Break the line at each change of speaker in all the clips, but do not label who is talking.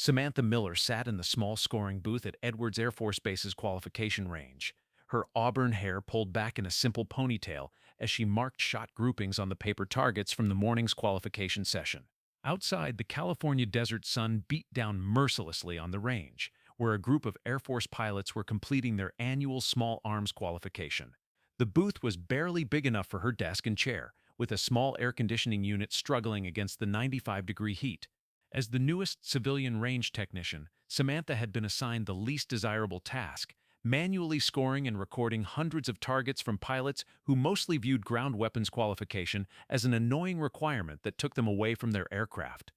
Samantha Miller sat in the small scoring booth at Edwards Air Force Base's qualification range, her auburn hair pulled back in a simple ponytail as she marked shot groupings on the paper targets from the morning's qualification session. Outside, the California desert sun beat down mercilessly on the range, where a group of Air Force pilots were completing their annual small arms qualification. The booth was barely big enough for her desk and chair, with a small air conditioning unit struggling against the 95-degree heat. As the newest civilian range technician, Samantha had been assigned the least desirable task, manually scoring and recording hundreds of targets from pilots who mostly viewed ground weapons qualification as an annoying requirement that took them away from their aircraft.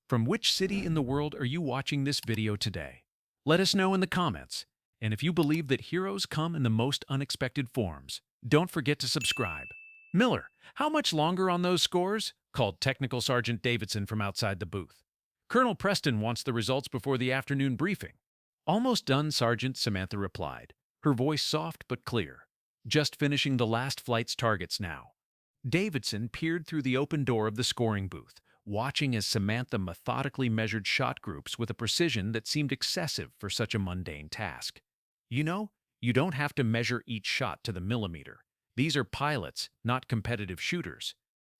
From which city in the world are you watching this video today? Let us know in the comments. And if you believe that heroes come in the most unexpected forms, don't forget to subscribe. Miller, how much longer on those scores? Called Technical Sergeant Davidson from outside the booth. Colonel Preston wants the results before the afternoon briefing. Almost done, Sergeant, Samantha replied, her voice soft but clear. Just finishing the last flight's targets now. Davidson peered through the open door of the scoring booth, watching as Samantha methodically measured shot groups with a precision that seemed excessive for such a mundane task. You know, you don't have to measure each shot to the millimeter. These are pilots, not competitive shooters.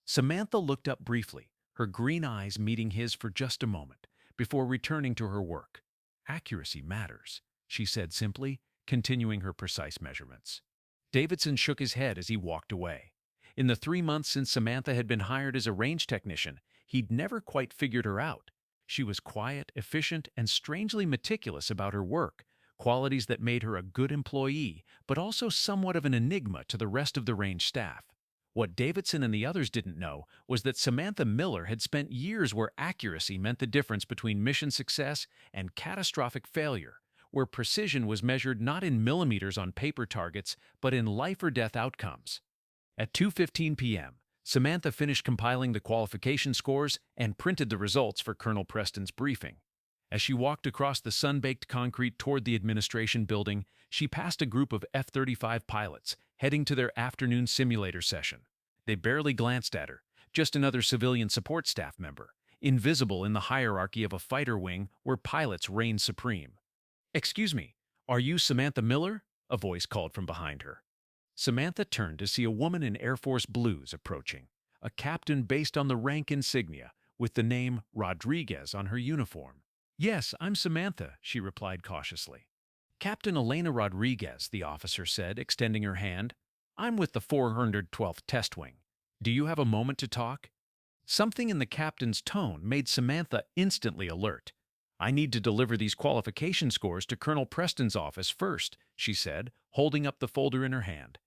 Samantha looked up briefly, her green eyes meeting his for just a moment, before returning to her work. Accuracy matters, she said simply, continuing her precise measurements. Davidson shook his head as he walked away. In the 3 months since Samantha had been hired as a range technician, he'd never quite figured her out. She was quiet, efficient, and strangely meticulous about her work, qualities that made her a good employee, but also somewhat of an enigma to the rest of the range staff. What Davidson and the others didn't know was that Samantha Miller had spent years where accuracy meant the difference between mission success and catastrophic failure, where precision was measured not in millimeters on paper targets, but in life-or-death outcomes. At 2:15 p.m., Samantha finished compiling the qualification scores and printed the results for Colonel Preston's briefing. As she walked across the sun-baked concrete toward the administration building, she passed a group of F-35 pilots heading to their afternoon simulator session. They barely glanced at her, just another civilian support staff member, invisible in the hierarchy of a fighter wing where pilots reign supreme. "Excuse me, are you Samantha Miller?" a voice called from behind her. Samantha turned to see a woman in Air Force blues approaching, a captain based on the rank insignia, with the name Rodriguez on her uniform. "Yes, I'm Samantha," she replied cautiously. "Captain Elena Rodriguez," the officer said, extending her hand. "I'm with the 412th Test Wing. Do you have a moment to talk?" Something in the captain's tone made Samantha instantly alert. "I need to deliver these qualification scores to Colonel Preston's office first," she said, holding up the folder in her hand.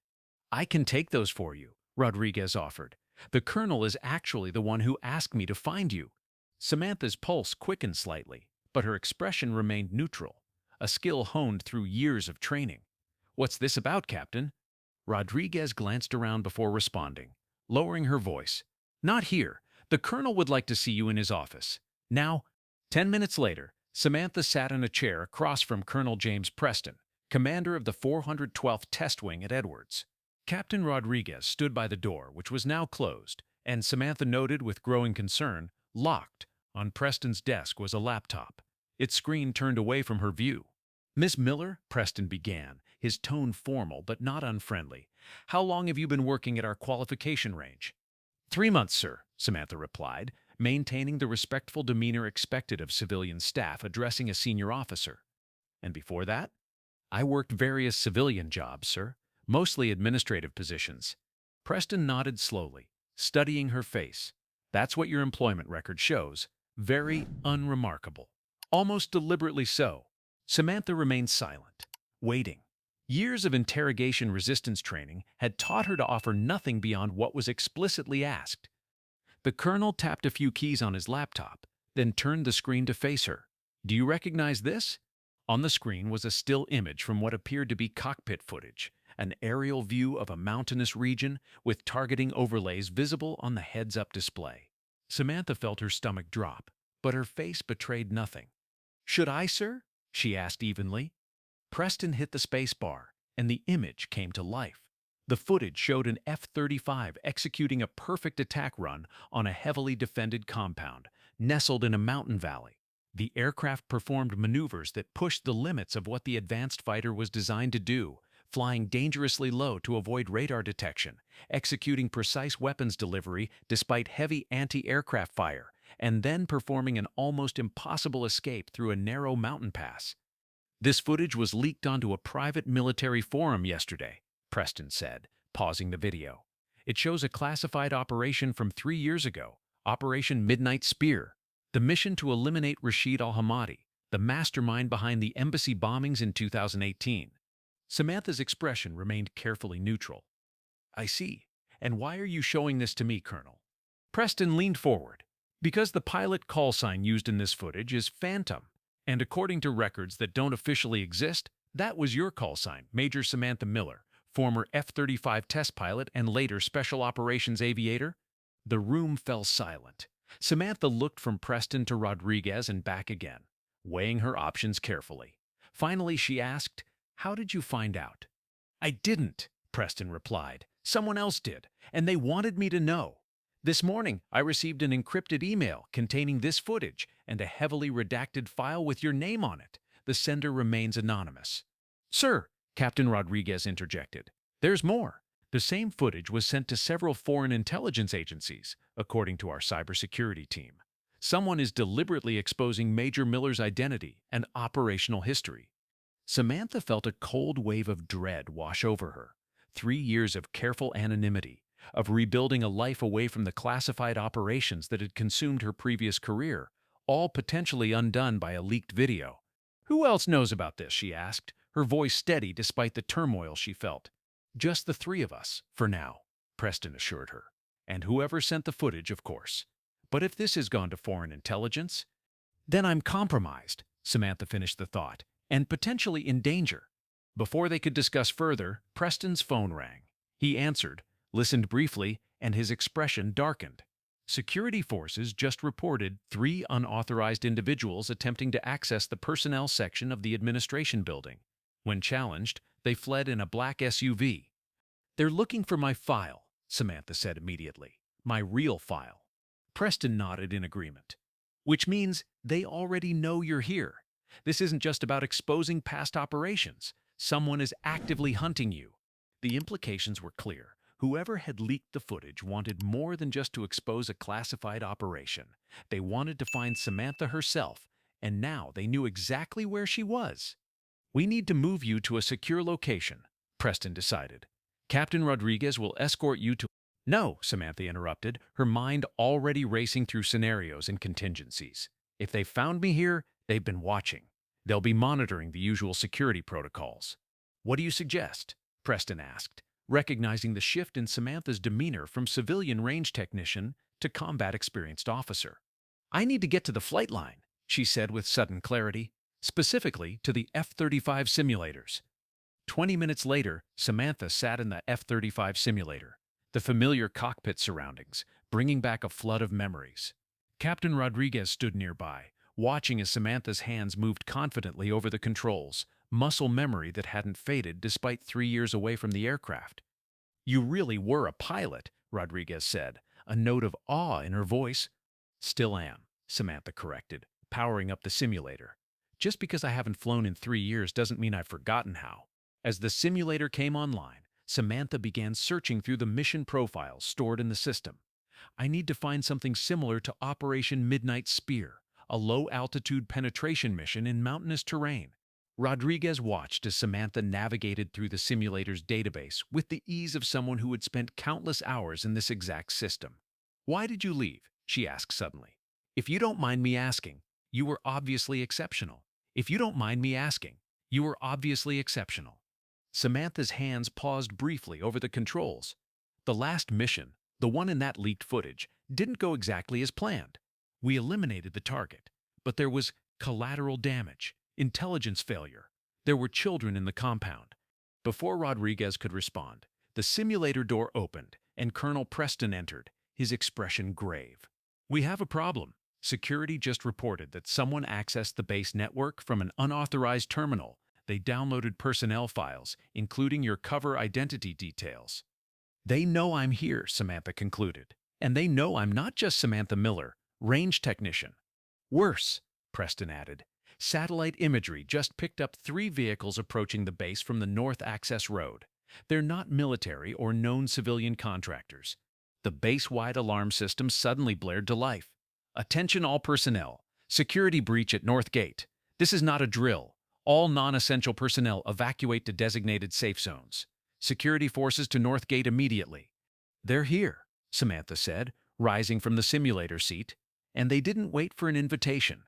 "I can take those for you," Rodriguez offered. "The colonel is actually the one who asked me to find you." Samantha's pulse quickened slightly, but her expression remained neutral, a skill honed through years of training. "What's this about, Captain?" Rodriguez glanced around before responding, lowering her voice. "Not here. The colonel would like to see you in his office. Now." 10 minutes later, Samantha sat in a chair across from Colonel James Preston, commander of the 412th Test Wing at Edwards. Captain Rodriguez stood by the door, which was now closed, and Samantha noted with growing concern, locked. On Preston's desk was a laptop, its screen turned away from her view. "Miss Miller," Preston began, his tone formal but not unfriendly, "how long have you been working at our qualification range?" 3 months, sir," Samantha replied, maintaining the respectful demeanor expected of civilian staff addressing a senior officer. "And before that?" "I worked various civilian jobs, sir, mostly administrative positions." Preston nodded slowly, studying her face. "That's what your employment record shows. Very unremarkable." Almost deliberately so. Samantha remained silent, waiting. Years of interrogation resistance training had taught her to offer nothing beyond what was explicitly asked. The colonel tapped a few keys on his laptop, then turned the screen to face her. "Do you recognize this?" On the screen was a still image from what appeared to be cockpit footage, an aerial view of a mountainous region with targeting overlays visible on the heads-up display. Samantha felt her stomach drop, but her face betrayed nothing. "Should I, sir?" she asked evenly. Preston hit the space bar, and the image came to life. The footage showed an F-35 executing a perfect attack run on a heavily defended compound, nestled in a mountain valley. The aircraft performed maneuvers that pushed the limits of what the advanced fighter was designed to do, flying dangerously low to avoid radar detection, executing precise weapons delivery despite heavy anti-aircraft fire, and then performing an almost impossible escape through a narrow mountain pass. This footage was leaked onto a private military forum yesterday, Preston said, pausing the video. It shows a classified operation from 3 years ago, Operation Midnight Spear, the mission to eliminate Rashid al-Hamadi, the mastermind behind the embassy bombings in 2018. Samantha's expression remained carefully neutral. I see. And why are you showing this to me, Colonel? Preston leaned forward. Because the pilot call sign used in this footage is Phantom, and according to records that don't officially exist, that was your call sign, Major Samantha Miller, former F-35 test pilot and later Special Operations aviator. The room fell silent. Samantha looked from Preston to Rodriguez and back again, weighing her options carefully. Finally, she asked, "How did you find out?" "I didn't," Preston replied. "Someone else did, and they wanted me to know. This morning, I received an encrypted email containing this footage and a heavily redacted file with your name on it. The sender remains anonymous." "Sir," Captain Rodriguez interjected, "there's more. The same footage was sent to several foreign intelligence agencies, according to our cybersecurity team. Someone is deliberately exposing Major Miller's identity and operational history." Samantha felt a cold wave of dread wash over her. 3 years of careful anonymity, of rebuilding a life away from the classified operations that had consumed her previous career, all potentially undone by a leaked video. "Who else knows about this?" she asked, her voice steady despite the turmoil she felt. "Just the three of us, for now," Preston assured her. "And whoever sent the footage, of course. But if this has gone to foreign intelligence, then I'm compromised," Samantha finished the thought, "and potentially in danger." Before they could discuss further, Preston's phone rang. He answered, listened briefly, and his expression darkened. Security forces just reported 3 unauthorized individuals attempting to access the personnel section of the administration building. When challenged, they fled in a black SUV. "They're looking for my file," Samantha said immediately. "My real file." Preston nodded in agreement. "Which means they already know you're here. This isn't just about exposing past operations. Someone is actively hunting you." The implications were clear. Whoever had leaked the footage wanted more than just to expose a classified operation. They wanted to find Samantha herself, and now they knew exactly where she was. "We need to move you to a secure location," Preston decided. "Captain Rodriguez will escort you to—" "No," Samantha interrupted, her mind already racing through scenarios and contingencies. "If they found me here, they've been watching. They'll be monitoring the usual security protocols." "What do you suggest?" Preston asked, recognizing the shift in Samantha's demeanor from civilian range technician to combat-experienced officer. "I need to get to the flight line," she said with sudden clarity, "specifically to the F-35 simulators." 20 minutes later, Samantha sat in the F-35 simulator, the familiar cockpit surroundings, bringing back a flood of memories. Captain Rodriguez stood nearby, watching as Samantha's hands moved confidently over the controls, muscle memory that hadn't faded despite 3 years away from the aircraft. "You really were a pilot," Rodriguez said, a note of awe in her voice. "Still am," Samantha corrected, powering up the simulator. "Just because I haven't flown in 3 years doesn't mean I've forgotten how." As the simulator came online, Samantha began searching through the mission profiles stored in the system. "I need to find something similar to Operation Midnight Spear, a low-altitude penetration mission in mountainous terrain." Rodriguez watched as Samantha navigated through the simulator's database with the ease of someone who had spent countless hours in this exact system. "Why did you leave?" she asked suddenly. "If you don't mind me asking, you were obviously exceptional. If you don't mind me asking, you were obviously exceptional." Samantha's hands paused briefly over the controls. "The last mission, the one in that leaked footage, didn't go exactly as planned. We eliminated the target, but there was collateral damage. Intelligence failure. There were children in the compound." Before Rodriguez could respond, the simulator door opened and Colonel Preston entered, his expression grave. "We have a problem. Security just reported that someone accessed the base network from an unauthorized terminal. They downloaded personnel files, including your cover identity details." "They know I'm here," Samantha concluded. "And they know I'm not just Samantha Miller, range technician. Worse, Preston added. Satellite imagery just picked up 3 vehicles approaching the base from the North Access Road. They're not military or known civilian contractors. The base-wide alarm system suddenly blared to life. Attention all personnel. Security breach at North Gate. This is not a drill. All non-essential personnel evacuate to designated safe zones. Security forces to North Gate immediately. They're here, Samantha said, rising from the simulator seat. And they didn't wait for an invitation.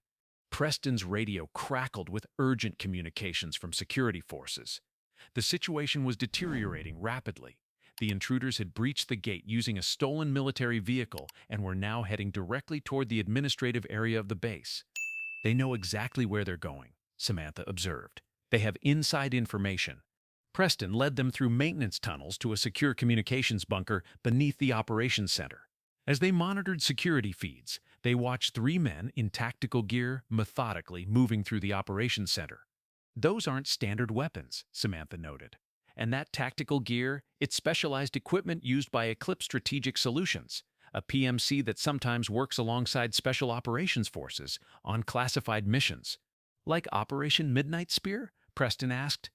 Preston's radio crackled with urgent communications from security forces. The situation was deteriorating rapidly. The intruders had breached the gate using a stolen military vehicle and were now heading directly toward the administrative area of the base. They know exactly where they're going, Samantha observed. They have inside information. Preston led them through maintenance tunnels to a secure communications bunker beneath the operations center. As they monitored security feeds, they watched 3 men in tactical gear methodically moving through the operations center. Those aren't standard weapons, Samantha noted. And that tactical gear, it's specialized equipment used by Eclipse Strategic Solutions, a PMC that sometimes works alongside Special Operations Forces on classified missions. Like Operation Midnight Spear? Preston asked.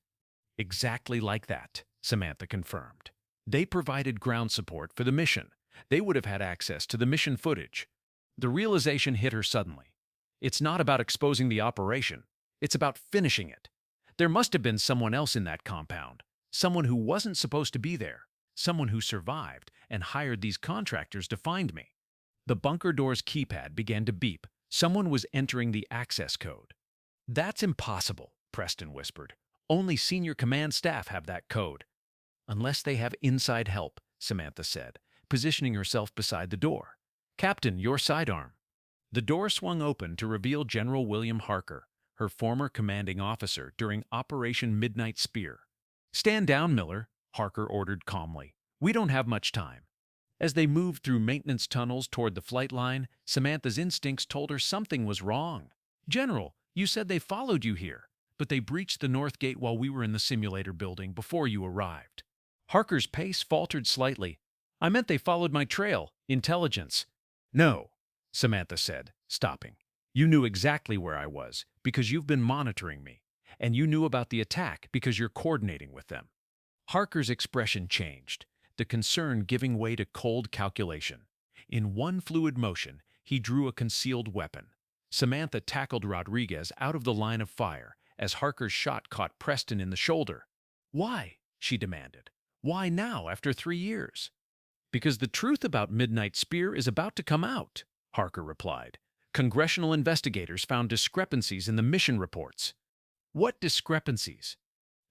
Exactly like that, Samantha confirmed. They provided ground support for the mission. They would have had access to the mission footage. The realization hit her suddenly. It's not about exposing the operation. It's about finishing it. There must have been someone else in that compound. Someone who wasn't supposed to be there. Someone who survived and hired these contractors to find me. The bunker door's keypad began to beep. Someone was entering the access code. That's impossible, Preston whispered. Only senior command staff have that code. Unless they have inside help, Samantha said, positioning herself beside the door. Captain, your sidearm. The door swung open to reveal General William Harker, her former commanding officer during Operation Midnight Spear. Stand down, Miller, Harker ordered calmly. We don't have much time. As they moved through maintenance tunnels toward the flight line, Samantha's instincts told her something was wrong. General, you said they followed you here, but they breached the North Gate while we were in the simulator building before you arrived. Harker's pace faltered slightly. I meant they followed my trail, intelligence. No, Samantha said, stopping. You knew exactly where I was because you've been monitoring me, and you knew about the attack because you're coordinating with them. Harker's expression changed, the concern giving way to cold calculation. In one fluid motion, he drew a concealed weapon. Samantha tackled Rodriguez out of the line of fire as Harker's shot caught Preston in the shoulder. Why? She demanded. Why now, after 3 years? Because the truth about Midnight Spear is about to come out, Harker replied. Congressional investigators found discrepancies in the mission reports. What discrepancies?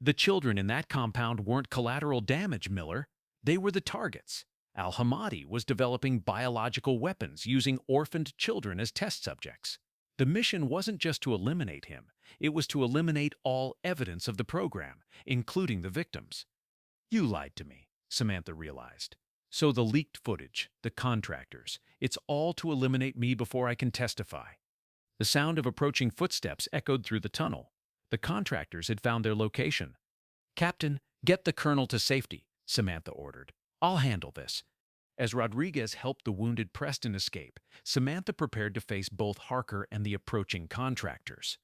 The children in that compound weren't collateral damage, Miller. They were the targets. Al-Hamadi was developing biological weapons using orphaned children as test subjects. The mission wasn't just to eliminate him. It was to eliminate all evidence of the program, including the victims. You lied to me, Samantha realized. So the leaked footage, the contractors, it's all to eliminate me before I can testify. The sound of approaching footsteps echoed through the tunnel. The contractors had found their location. Captain, get the colonel to safety, Samantha ordered. I'll handle this. As Rodriguez helped the wounded Preston escape, Samantha prepared to face both Harker and the approaching contractors.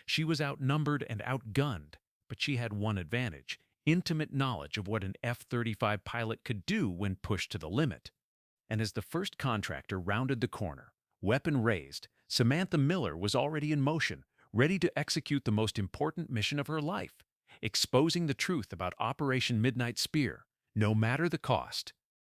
She was outnumbered and outgunned, but she had one advantage: intimate knowledge of what an F-35 pilot could do when pushed to the limit. And as the first contractor rounded the corner, weapon raised, Samantha Miller was already in motion, ready to execute the most important mission of her life, exposing the truth about Operation Midnight Spear, no matter the cost.